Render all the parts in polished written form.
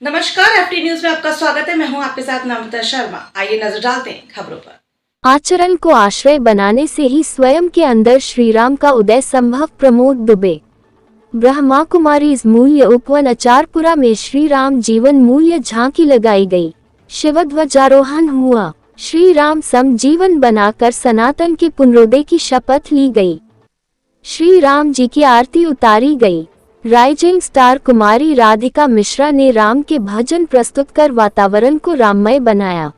नमस्कार, FT news में आपका स्वागत है। मैं हूं आपके साथ नम्रता शर्मा। आइए नजर डालते हैं खबरों पर। आचरण को आश्रय बनाने से ही स्वयं के अंदर श्रीराम का उदय संभव। प्रमोद दुबे। ब्रह्मा कुमारीज मूल्य उपवन अचारपुरा में श्री राम जीवन मूल्य झांकी लगाई गई। शिवध्वजारोहण हुआ। श्री राम सम जीवन बनाकर सनातन के पुनरोदय की शपथ ली गई। श्री राम जी की आरती उतारी गई। राइजिंग स्टार कुमारी राधिका मिश्रा ने राम के भजन प्रस्तुत कर वातावरण को राममय बनाया।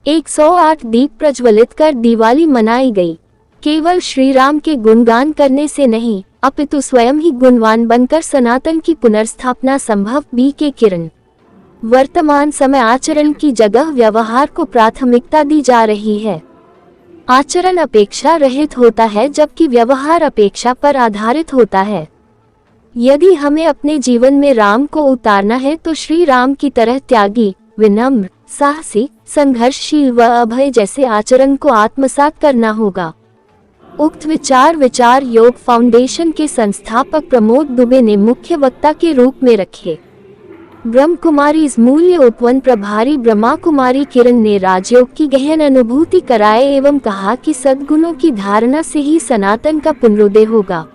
108 दीप प्रज्वलित कर दिवाली मनाई गई। केवल श्री राम के गुणगान करने से नहीं, अपितु स्वयं ही गुणवान बनकर सनातन की पुनर्स्थापना संभव। बी के किरण। वर्तमान समय आचरण की जगह व्यवहार को प्राथमिकता दी जा रही है। आचरण अपेक्षा रहित होता है जबकि व्यवहार अपेक्षा पर आधारित होता है। यदि हमें अपने जीवन में राम को उतारना है तो श्री राम की तरह त्यागी, विनम्र, साहसी, संघर्षशील व अभय जैसे आचरण को आत्मसात करना होगा। उक्त विचार योग फाउंडेशन के संस्थापक प्रमोद दुबे ने मुख्य वक्ता के रूप में रखे। ब्रह्म कुमारी मूल्य उपवन प्रभारी ब्रह्मा कुमारी किरण ने राजयोग की गहन अनुभूति कराए एवं कहा कि सद्गुणों की धारणा से ही सनातन का पुनरोदय होगा।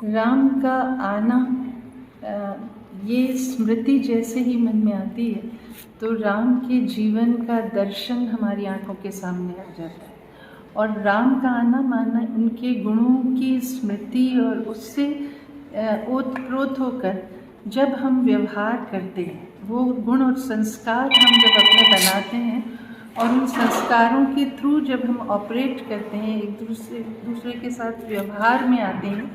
राम का आना ये स्मृति जैसे ही मन में आती है तो राम के जीवन का दर्शन हमारी आंखों के सामने आ जाता है और राम का आना माना उनके गुणों की स्मृति और उससे ओतप्रोत होकर जब हम व्यवहार करते हैं, वो गुण और संस्कार हम जब अपने बनाते हैं और उन संस्कारों के थ्रू जब हम ऑपरेट करते हैं, एक दूसरे के साथ व्यवहार में आते हैं,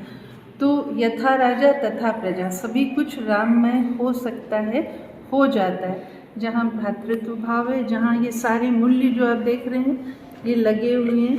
तो यथा राजा तथा प्रजा सभी कुछ राममय हो सकता है, हो जाता है। जहाँ भ्रातृत्व भाव है, जहाँ ये सारे मूल्य जो आप देख रहे हैं ये लगे हुए हैं,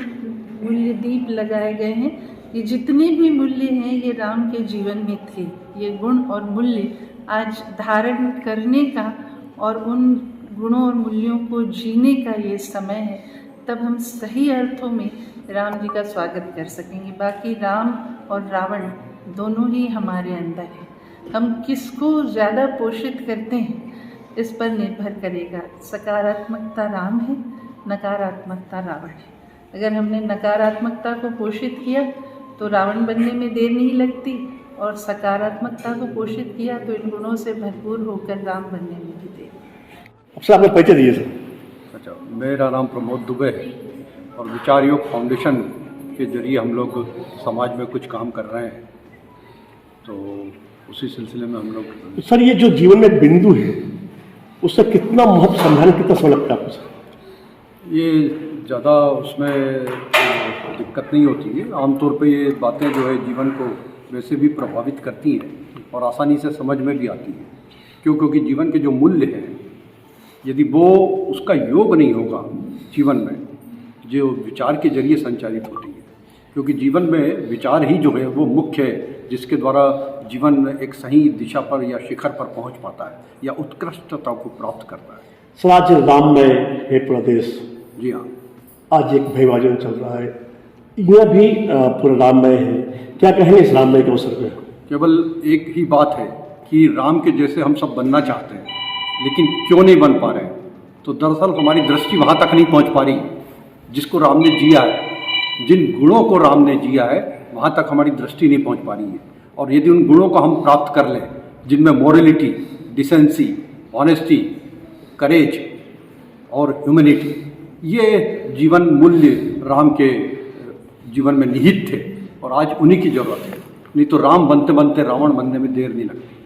मूल्य दीप लगाए गए हैं, ये जितने भी मूल्य हैं ये राम के जीवन में थे। ये गुण और मूल्य आज धारण करने का और उन गुणों और मूल्यों को जीने का ये समय है, तब हम सही अर्थों में राम जी का स्वागत कर सकेंगे। बाकी राम और रावण दोनों ही हमारे अंदर है। हम किसको ज़्यादा पोषित करते हैं इस पर निर्भर करेगा। सकारात्मकता राम है, नकारात्मकता रावण है। अगर हमने नकारात्मकता को पोषित किया तो रावण बनने में देर नहीं लगती और सकारात्मकता को पोषित किया तो इन गुणों से भरपूर होकर राम बनने में भी देर। सर आपने परिचय दिए सर। अच्छा, मेरा नाम प्रमोद दुबे है और विचार योग फाउंडेशन के जरिए हम लोग समाज में कुछ काम कर रहे हैं, तो उसी सिलसिले में हम लोग। सर ये जो जीवन में बिंदु है उससे कितना महत्व समझाने कितना समय लगता है आपको सर? ये ज़्यादा उसमें दिक्कत नहीं होती है। आमतौर पे ये बातें जो है जीवन को वैसे भी प्रभावित करती हैं और आसानी से समझ में भी आती है। क्योंकि जीवन के जो मूल्य हैं, यदि वो उसका योग नहीं होगा जीवन में, जो विचार के जरिए संचालित होती है, क्योंकि जीवन में विचार ही जो है वो मुख्य है जिसके द्वारा जीवन एक सही दिशा पर या शिखर पर पहुंच पाता है या उत्कृष्टता को प्राप्त करता है। सर आज राममय है पूरा देश। जी हाँ, आज एक भयवाजन चल रहा है, यह भी पूरा राममय है। क्या कहेंगे इस राममय के अवसर पर? केवल एक ही बात है कि राम के जैसे हम सब बनना चाहते हैं, लेकिन क्यों नहीं बन पा रहे हैं? तो दरअसल हमारी दृष्टि वहाँ तक नहीं पहुँच पा रही जिसको राम ने जिया है। जिन गुणों को राम ने जिया है वहाँ तक हमारी दृष्टि नहीं पहुँच पा रही है। और यदि उन गुणों को हम प्राप्त कर लें जिनमें मोरलिटी, डिसेंसी, ऑनेस्टी, करेज और ह्यूमैनिटी, ये जीवन मूल्य राम के जीवन में निहित थे और आज उन्हीं की ज़रूरत है। नहीं तो राम बनते बनते रावण बनने में देर नहीं लगती।